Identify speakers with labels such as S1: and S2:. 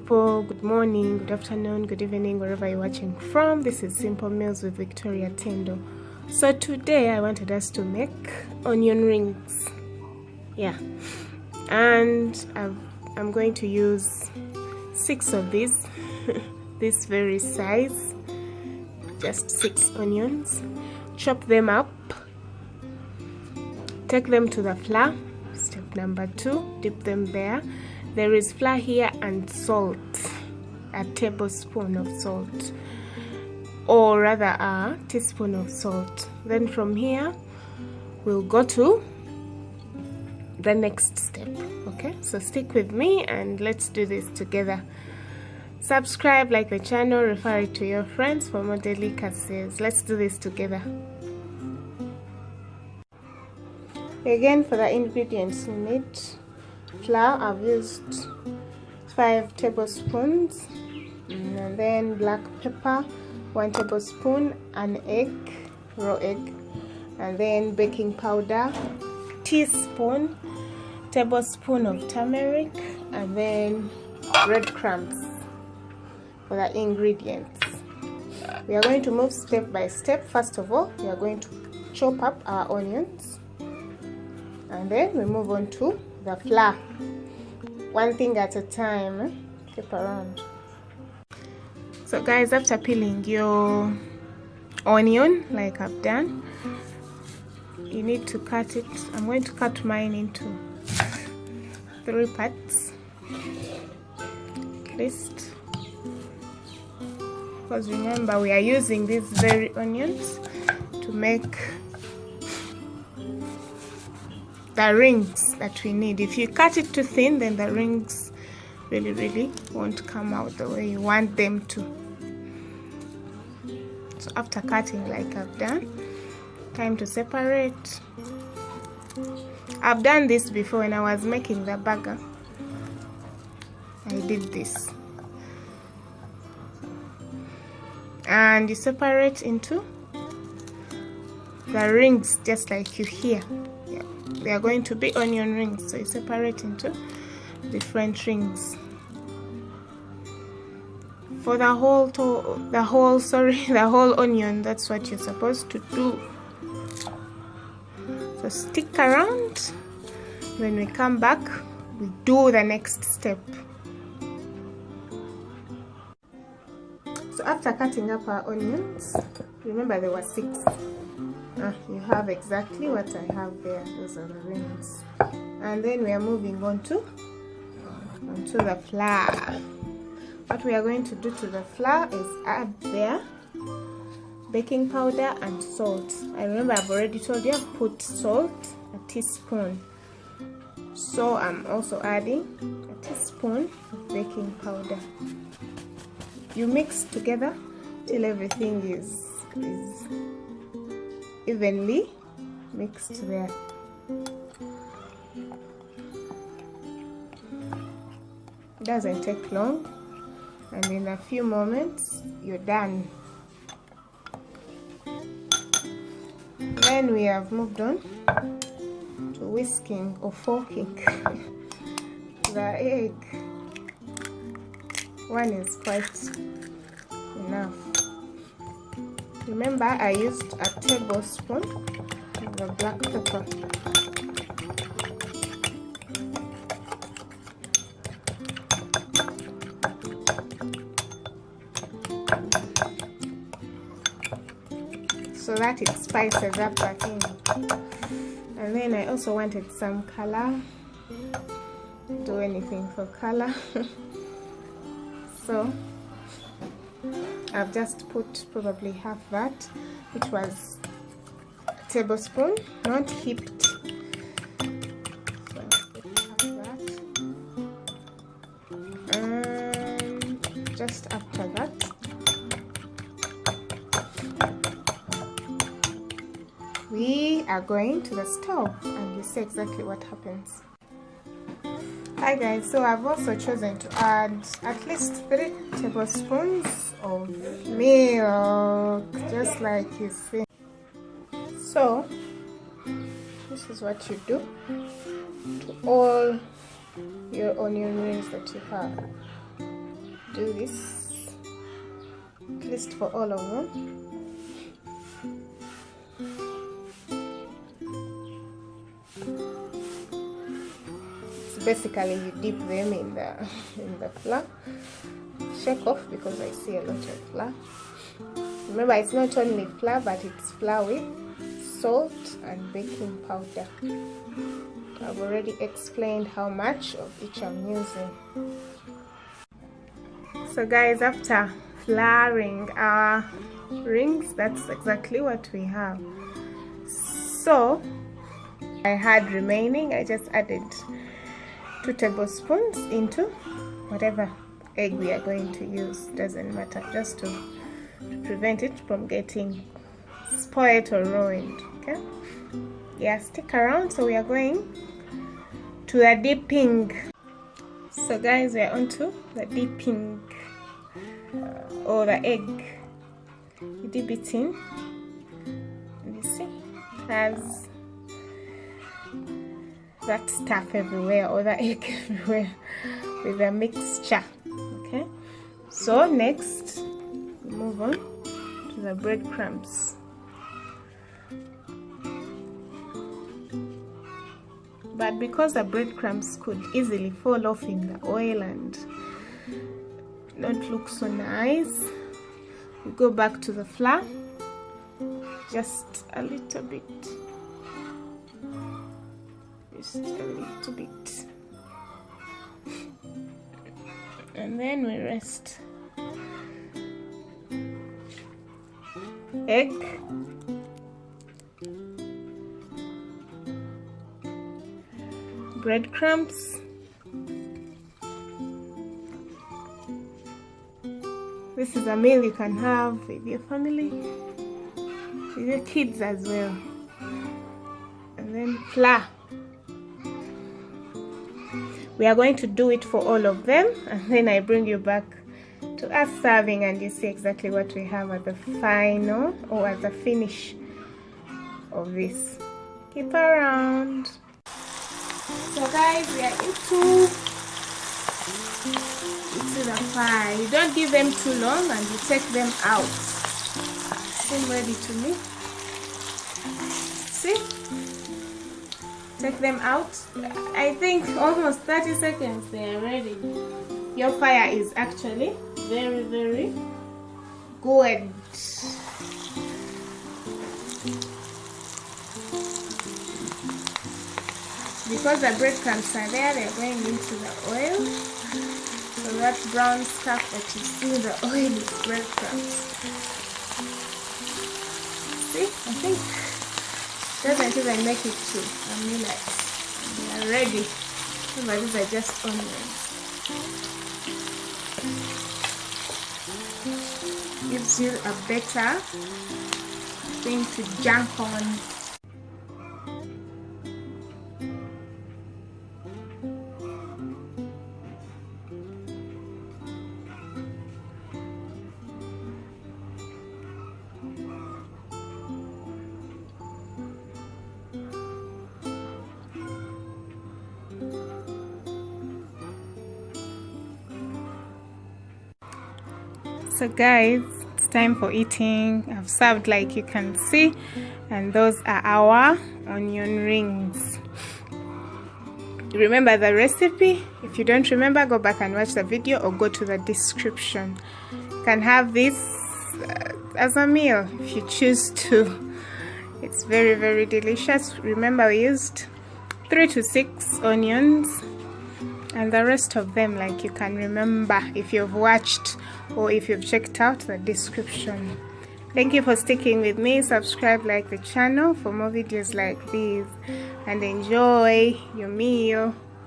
S1: people, good morning, good afternoon, good evening, wherever you're watching from. This is Simple Meals with Victoria Tendo. So today I wanted us to make onion rings. Yeah, and I'm going to use 6 of these this very size, just 6 onions. Chop them up, take them to the flour. Step number 2, dip them there. There is flour here and salt, a tablespoon of salt, or rather a teaspoon of salt. Then from here we'll go to the next step. Okay, so stick with me and let's do this together. Subscribe, like the channel, refer it to your friends for more delicacies. Let's do this together. Again, for the ingredients, you need flour. I've used 5 tablespoons, and then black pepper 1 tablespoon, an egg, raw egg, and then baking powder teaspoon, tablespoon of turmeric, and then breadcrumbs for the ingredients. We are going to move step by step. First of all, we are going to chop up our onions, and then we move on to the flour, one thing at a time. Keep around. So guys, after peeling your onion like I've done, you need to cut it. I'm going to cut mine into 3 parts at least, because remember we are using these very onions to make the rings that we need. If you cut it too thin, then the rings really won't come out the way you want them to. So after cutting like I've done, time to separate. I've done this before when I was making the burger. I did this, and you separate into the rings just like you hear. They are going to be onion rings, so you separate into different rings. For the whole onion, that's what you're supposed to do. So stick around. When we come back, we do the next step. So after cutting up our onions, remember there were 6. You have exactly what I have there. Those are the rings. And then we are moving on to the flour. What we are going to do to the flour is add there baking powder and salt. I remember I've already told you I've put salt, a teaspoon. So I'm also adding a teaspoon of baking powder. You mix together till everything is evenly mixed there. It doesn't take long, and in a few moments you're done. Then we have moved on to whisking or forking the egg. 1 is quite enough. Remember, I used a tablespoon of the black pepper. So that it spices up that thing. And then I also wanted some color. Do anything for color. So I've just put probably half that, which was a tablespoon, not heaped. So half that. And just after that, we are going to the stove, and you see exactly what happens. Hi guys, so I've also chosen to add at least 3 tablespoons of milk, just like you see. So this is what you do to all your onion rings that you have. do this at least for all of them. So basically you dip them in the flour. Shake off because I see a lot of flour. Remember, it's not only flour, but it's flour with salt and baking powder. I've already explained how much of each I'm using. So guys, after flouring our rings, that's exactly what we have. So I had remaining, I just added 2 tablespoons into whatever egg we are going to use. Doesn't matter, just to prevent it from getting spoiled or ruined. Okay, yeah, stick around. So we are going to the dipping. So guys, we are on to the dipping or the egg. You dip it in, and you see it has that stuff everywhere, or the egg everywhere with the mixture. Okay, so next we move on to the breadcrumbs. But because the breadcrumbs could easily fall off in the oil and not look so nice, we go back to the flour just a little bit, and then we rest egg, breadcrumbs, this is a meal you can have with your family, with your kids as well. And then flour. We are going to do it for all of them, and then I bring you back to us serving, and you see exactly what we have at the final or at the finish of this. Keep around. So guys, we are into the fry. You don't give them too long, and you take them out. Seem ready to me. See? Take them out. I think almost 30 seconds they are ready. Your fire is actually very, very good. Because the breadcrumbs are there, they're going into the oil. So that brown stuff that you see in the oil is breadcrumbs. See, I think doesn't even make it to a minute. They are ready. But these are just onions. Gives you a better thing to jump on. So guys, it's time for eating. I've served like you can see, and those are our onion rings. Remember the recipe? If you don't remember, go back and watch the video or go to the description. You can have this as a meal if you choose to. It's very, very delicious. Remember, we used 3 to 6 onions, and the rest of them, like you can remember if you've watched or if you've checked out the description. Thank you for sticking with me. Subscribe, like the channel for more videos like these, and enjoy your meal.